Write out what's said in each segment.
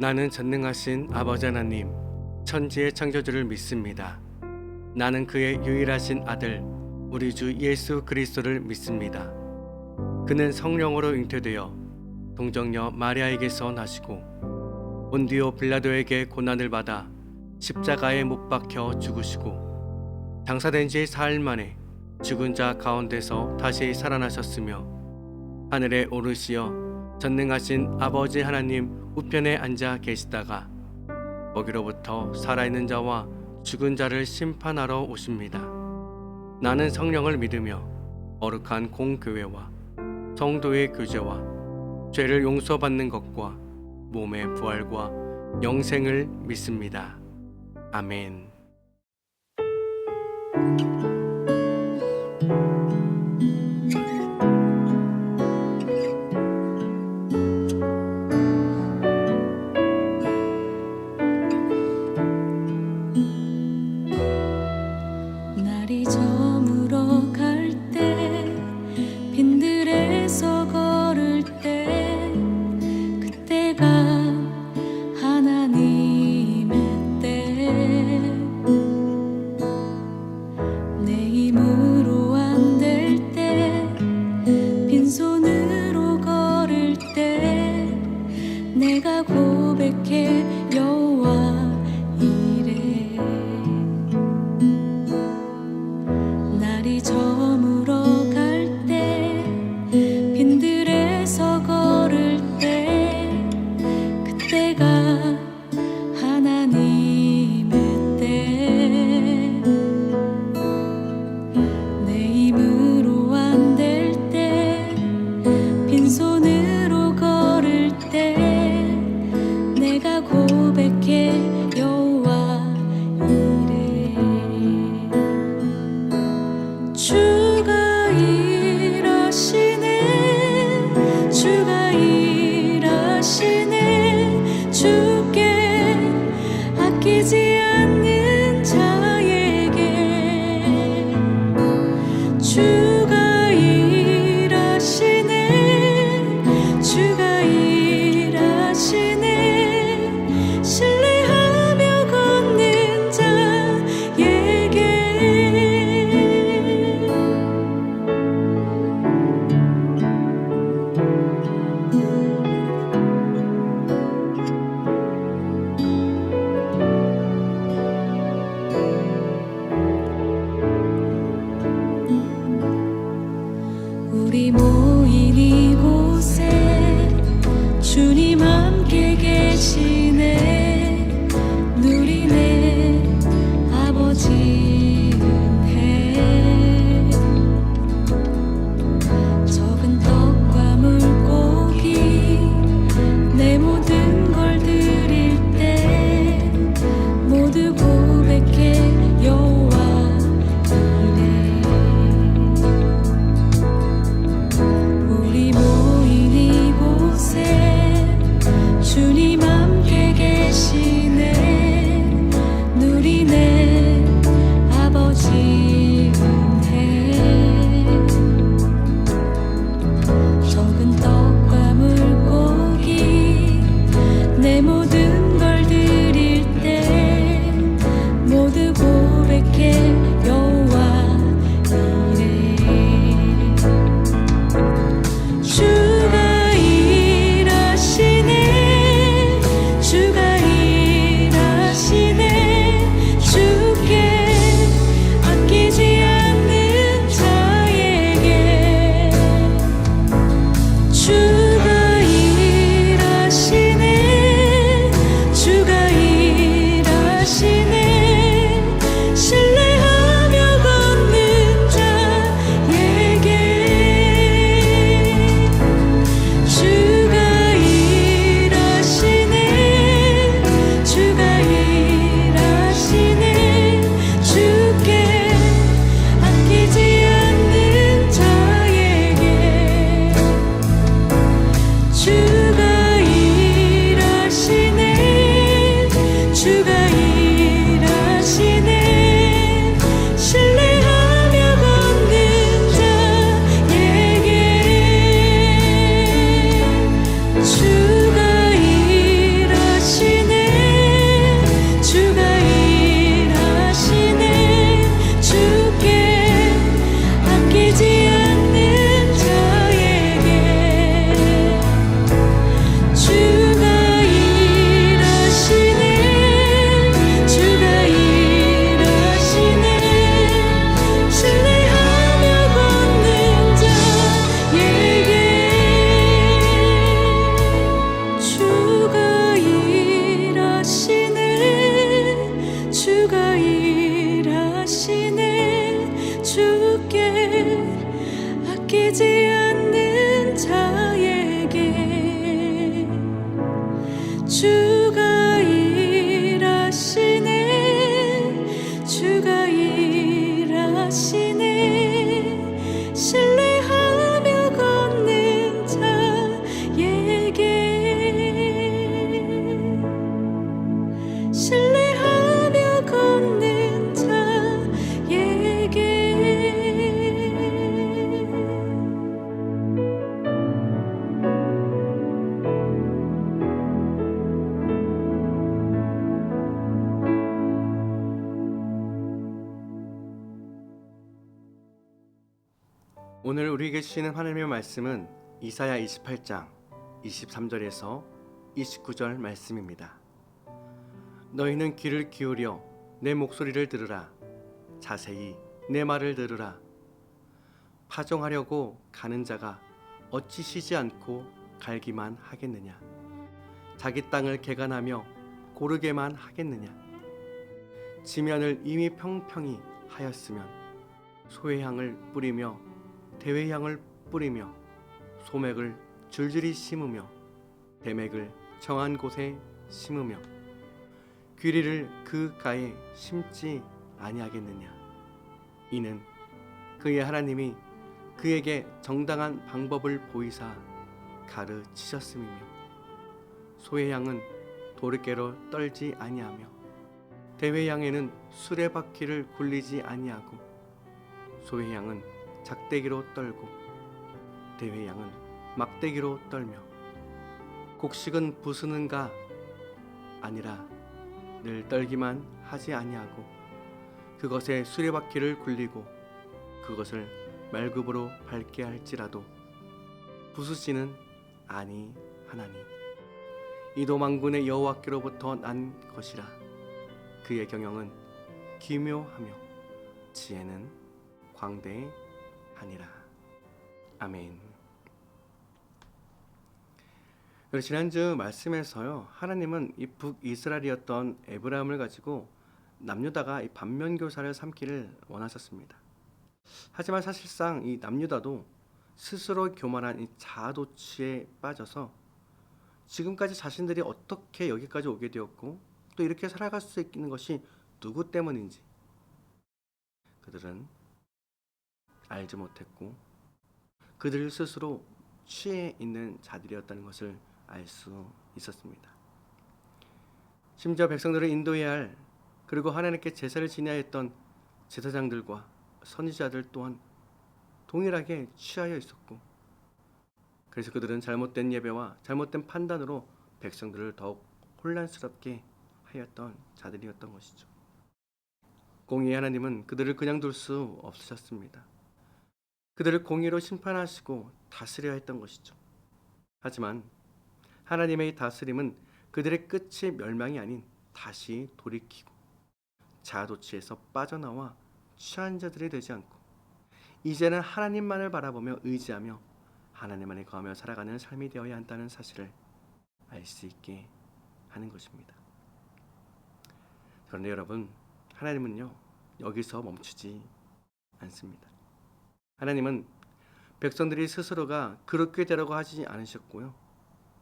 나는 전능하신 아버지 하나님, 천지의 창조주를 믿습니다. 나는 그의 유일하신 아들, 우리 주 예수 그리스도를 믿습니다. 그는 성령으로 잉태되어 동정녀 마리아에게서 나시고 본디오 빌라도에게 고난을 받아 십자가에 못 박혀 죽으시고 장사된 지 사흘 만에 죽은 자 가운데서 다시 살아나셨으며 하늘에 오르시어 전능하신 아버지 하나님 우편에 앉아 계시다가 거기로부터 살아있는 자와 죽은 자를 심판하러 오십니다. 나는 성령을 믿으며 거룩한 공교회와 성도의 교제와 죄를 용서받는 것과 몸의 부활과 영생을 믿습니다. 아멘. 날이 저물어 갈 때 빈들에서 걸을 때 그때가 하나님의 때 내 주가 일하시네 주가 일하시네 신뢰하며 걷는 자에게 신뢰하며 걷는 자에게 오늘 우리에게 주시는 하나님의 말씀은 이사야 28장 23절에서 29절 말씀입니다. 너희는 귀를 기울여 내 목소리를 들으라. 자세히 내 말을 들으라. 파종하려고 가는 자가 어찌 쉬지 않고 갈기만 하겠느냐. 자기 땅을 개간하며 고르게만 하겠느냐. 지면을 이미 평평히 하였으면 소회향을 뿌리며 대회향을 뿌리며 소맥을 줄줄이 심으며 대맥을 정한 곳에 심으며 귀리를 그 가에 심지 아니하겠느냐. 이는 그의 하나님이 그에게 정당한 방법을 보이사 가르치셨음이며 소회향은 도르깨로 떨지 아니하며 대회향에는 수레바퀴를 굴리지 아니하고 소회향은 작대기로 떨고 대회향은 막대기로 떨며 곡식은 부수는가 아니라 늘 떨기만 하지 아니하고 그것에 수레바퀴를 굴리고 그것을 말굽으로 밟게 할지라도 부수지는 아니하나니 이도 만군의 여호와께로부터 난 것이라. 그의 경영은 기묘하며 지혜는 광대하니라. 아멘. 지난주 말씀에서요, 하나님은 이 북이스라엘이었던 에브라임을 가지고 남유다가 이 반면교사를 삼기를 원하셨습니다. 하지만 사실상 이 남유다도 스스로 교만한 이 자아도취에 빠져서 지금까지 자신들이 어떻게 여기까지 오게 되었고 또 이렇게 살아갈 수 있는 것이 누구 때문인지 그들은 알지 못했고 그들 스스로 취해 있는 자들이었다는 것을 알 수 있었습니다. 심지어 백성들을 인도해야 할 그리고 하나님께 제사를 지내야 했던 제사장들과 선지자들 또한 동일하게 취하여 있었고 그래서 그들은 잘못된 예배와 잘못된 판단으로 백성들을 더욱 혼란스럽게 하였던 자들이었던 것이죠. 공의의 하나님은 그들을 그냥 둘 수 없으셨습니다. 그들을 공의로 심판하시고 다스려야 했던 것이죠. 하지만 하나님의 이 다스림은 그들의 끝이 멸망이 아닌 다시 돌이키고 자아도취에서 빠져나와 취한 자들이 되지 않고 이제는 하나님만을 바라보며 의지하며 하나님 안에 거하며 살아가는 삶이 되어야 한다는 사실을 알 수 있게 하는 것입니다. 그런데 여러분, 하나님은요 여기서 멈추지 않습니다. 하나님은 백성들이 스스로가 그렇게 되라고 하지 않으셨고요,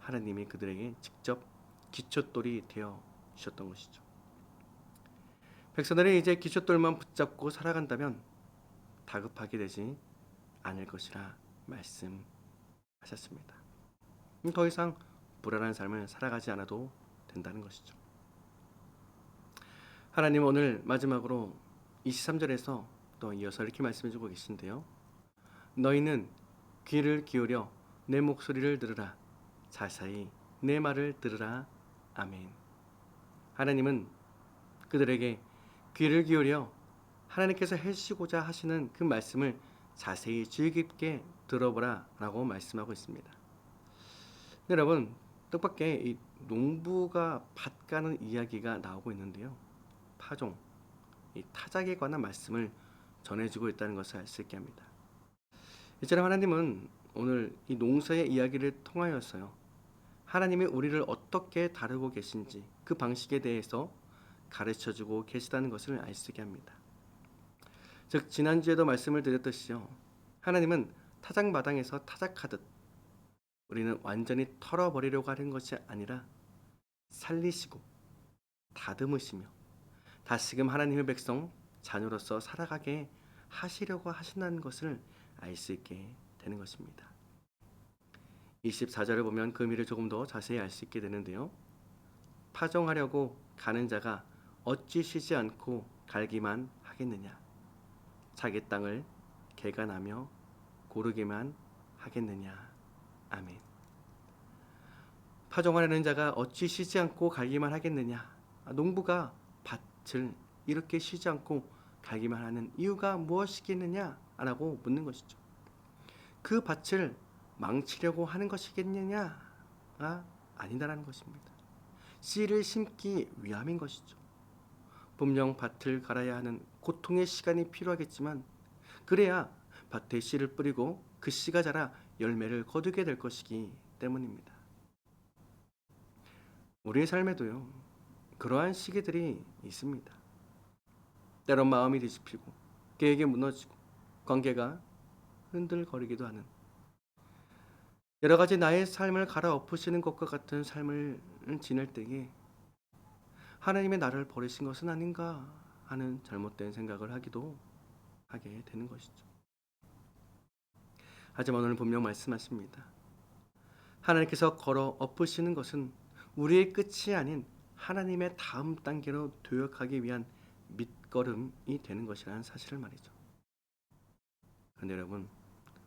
하나님이 그들에게 직접 기초돌이 되어 주셨던 것이죠. 백성들이 이제 기초돌만 붙잡고 살아간다면 다급하게 되지 않을 것이라 말씀하셨습니다. 더 이상 불안한 삶을 살아가지 않아도 된다는 것이죠. 하나님 오늘 마지막으로 23절에서 또 이어서 이렇게 말씀해주고 계신데요. 너희는 귀를 기울여 내 목소리를 들으라. 자세히 내 말을 들으라. 아멘. 하나님은 그들에게 귀를 기울여 하나님께서 해주시고자 하시는 그 말씀을 자세히 주의 깊게 들어보라 라고 말씀하고 있습니다. 여러분, 뜻밖의 이 농부가 밭 가는 이야기가 나오고 있는데요, 파종, 이 타작에 관한 말씀을 전해주고 있다는 것을 알 수 있게 합니다. 이처럼 하나님은 오늘 이 농사의 이야기를 통하여서요, 하나님이 우리를 어떻게 다루고 계신지 그 방식에 대해서 가르쳐주고 계시다는 것을 알 수 있게 합니다. 즉 지난주에도 말씀을 드렸듯이요, 하나님은 타작마당에서 타작하듯 우리는 완전히 털어버리려고 하는 것이 아니라 살리시고 다듬으시며 다시금 하나님의 백성 자녀로서 살아가게 하시려고 하신다는 것을 알 수 있게 되는 것입니다. 24절을 보면 그 의미를 조금 더 자세히 알 수 있게 되는데요. 파종하려고 가는 자가 어찌 쉬지 않고 갈기만 하겠느냐. 자기 땅을 개간하며 고르기만 하겠느냐. 아멘. 파종하려는 자가 어찌 쉬지 않고 갈기만 하겠느냐. 농부가 밭을 이렇게 쉬지 않고 갈기만 하는 이유가 무엇이겠느냐 라고 묻는 것이죠. 그 밭을 망치려고 하는 것이겠느냐가 아니다라는 것입니다. 씨를 심기 위함인 것이죠. 분명 밭을 갈아야 하는 고통의 시간이 필요하겠지만 그래야 밭에 씨를 뿌리고 그 씨가 자라 열매를 거두게 될 것이기 때문입니다. 우리의 삶에도요, 그러한 시기들이 있습니다. 때론 마음이 뒤집히고 계획이 무너지고 관계가 흔들거리기도 하는 여러 가지 나의 삶을 갈아엎으시는 것과 같은 삶을 지낼 때에 하나님의 나를 버리신 것은 아닌가 하는 잘못된 생각을 하게 되는 것이죠. 하지만 오늘 분명 말씀하십니다. 하나님께서 걸어 엎으시는 것은 우리의 끝이 아닌 하나님의 다음 단계로 도약하기 위한 밑거름이 되는 것이라는 사실을 말이죠. 그런데 여러분,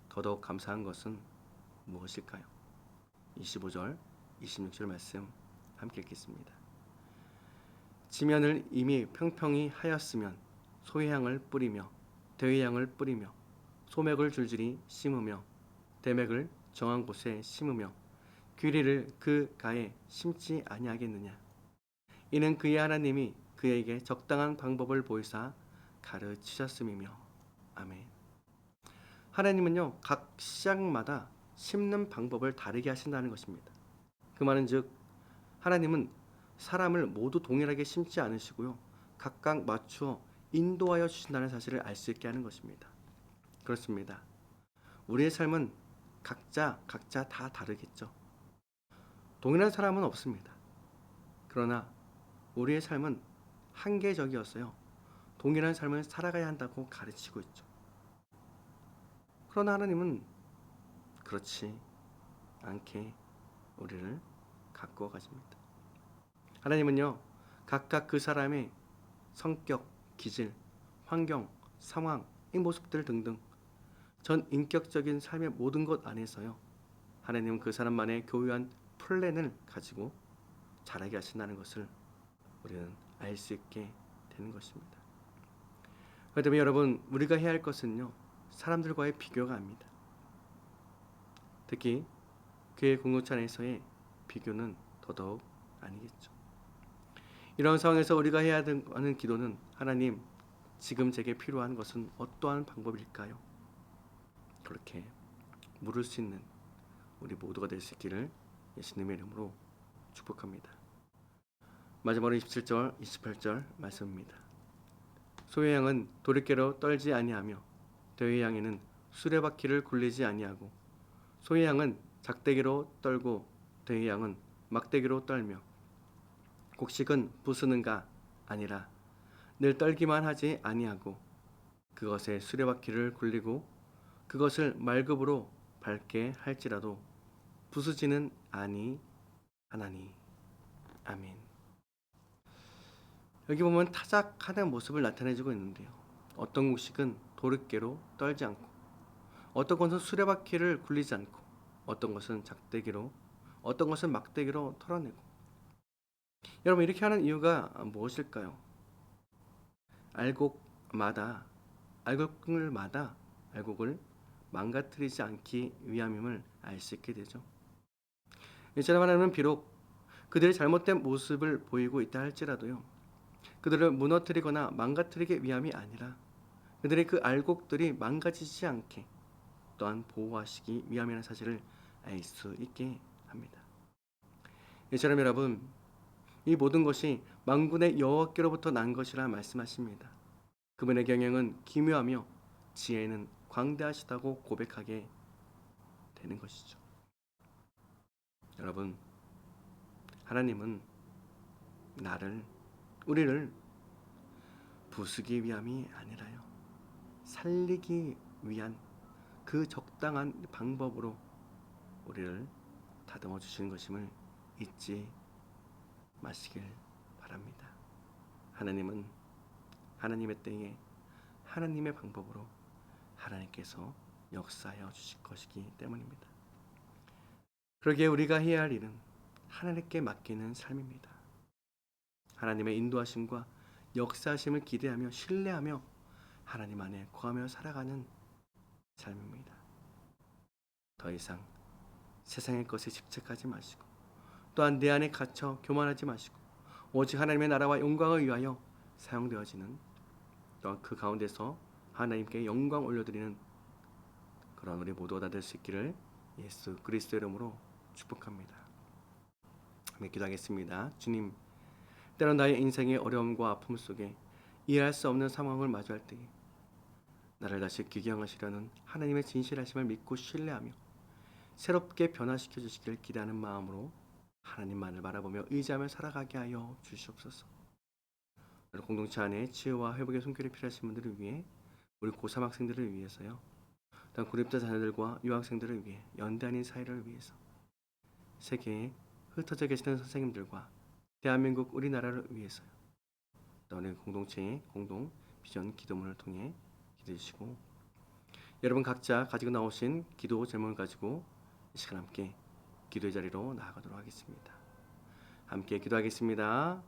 더더욱 감사한 것은 무엇일까요? 25절, 26절 말씀 함께 읽겠습니다. 지면을 이미 평평히 하였으면 소회향을 뿌리며 대회향을 뿌리며 소맥을 줄줄이 심으며 대맥을 정한 곳에 심으며 귀리를 그 가에 심지 아니하겠느냐. 이는 그의 하나님이 그에게 적당한 방법을 보이사 가르치셨음이며. 아멘. 하나님은요, 각 시작마다 심는 방법을 다르게 하신다는 것입니다. 그 말은 즉 하나님은 사람을 모두 동일하게 심지 않으시고요, 각각 맞추어 인도하여 주신다는 사실을 알 수 있게 하는 것입니다. 그렇습니다. 우리의 삶은 각자 다 다르겠죠. 동일한 사람은 없습니다. 그러나 우리의 삶은 한계적이었어요. 동일한 삶을 살아가야 한다고 가르치고 있죠. 그러나 하나님은 그렇지 않게 우리를 가꾸어 가십니다. 하나님은요, 각각 그 사람의 성격, 기질, 환경, 상황, 이 모습들 등등 전 인격적인 삶의 모든 것 안에서요, 하나님은 그 사람만의 교묘한 플랜을 가지고 자라게 하신다는 것을 우리는 알 수 있게 되는 것입니다. 그렇기 때문에 여러분, 우리가 해야 할 것은요, 사람들과의 비교가 아닙니다. 특히 교회 공동체 안에서의 비교는 더더욱 아니겠죠. 이런 상황에서 우리가 해야 하는 기도는 하나님, 지금 제게 필요한 것은 어떠한 방법일까요? 그렇게 물을 수 있는 우리 모두가 될 수 있기를 예수님의 이름으로 축복합니다. 마지막으로 27절, 28절 말씀입니다. 소회향은 도리깨로 떨지 아니하며 대회향에는 수레바퀴를 굴리지 아니하고 소회향은 작대기로 떨고 대회향은 막대기로 떨며 곡식은 부수는가 아니라 늘 떨기만 하지 아니하고 그것에 수레바퀴를 굴리고 그것을 말급으로 밟게 할지라도 부수지는 아니하나니. 아멘. 여기 보면 타작하는 모습을 나타내주고 있는데요. 어떤 곡식은 도르깨로 떨지 않고 어떤 것은 수레바퀴를 굴리지 않고 어떤 것은 작대기로 어떤 것은 막대기로 털어내고. 여러분, 이렇게 하는 이유가 무엇일까요? 알곡을 망가뜨리지 않기 위함임을 알 수 있게 되죠. 이처럼 하나님은 비록 그들의 잘못된 모습을 보이고 있다 할지라도요, 그들을 무너뜨리거나 망가뜨리기 위함이 아니라 그들의 그 알곡들이 망가지지 않게 또한 보호하시기 위함이라는 사실을 알 수 있게 합니다. 이처럼 여러분, 이 모든 것이 만군의 여호와께로부터 난 것이라 말씀하십니다. 그분의 경영은 기묘하며 지혜는 광대하시다고 고백하게 되는 것이죠. 여러분, 하나님은 우리를 부수기 위함이 아니라요, 살리기 위한 그 적당한 방법으로 우리를 다듬어 주시는 것임을 잊지 마시길 바랍니다. 하나님은 하나님의 때에 하나님의 방법으로 하나님께서 역사하여 주실 것이기 때문입니다. 그러기에 우리가 해야 할 일은 하나님께 맡기는 삶입니다. 하나님의 인도하심과 역사하심을 기대하며 신뢰하며 하나님 안에 거하며 살아가는 삶입니다. 더 이상 세상의 것에 집착하지 마시고, 또한 내 안에 갇혀 교만하지 마시고, 오직 하나님의 나라와 영광을 위하여 사용되어지는, 또한 그 가운데서 하나님께 영광 올려드리는 그런 우리 모두가 다 될 수 있기를 예수 그리스도의 이름으로 축복합니다. 기도하겠습니다. 주님, 때론 나의 인생의 어려움과 아픔 속에 이해할 수 없는 상황을 마주할 때에 나를 다시 귀경하시려는 하나님의 진실하심을 믿고 신뢰하며 새롭게 변화시켜 주시기를 기대하는 마음으로 하나님만을 바라보며 의지하며 살아가게 하여 주시옵소서. 공동체 안에 치유와 회복의 손길이 필요하신 분들을 위해, 우리 고3 학생들을 위해서요, 또한 구립자 자녀들과 유학생들을 위해, 연단인 사회를 위해서, 세계에 흩어져 계시는 선생님들과 대한민국 우리나라를 위해서요, 또 우리 공동체의 공동 비전 기도문을 통해 기도해 주시고, 여러분 각자 가지고 나오신 기도 제목을 가지고 이 시간 함께 기도의 자리로 나아가도록 하겠습니다. 함께 기도하겠습니다.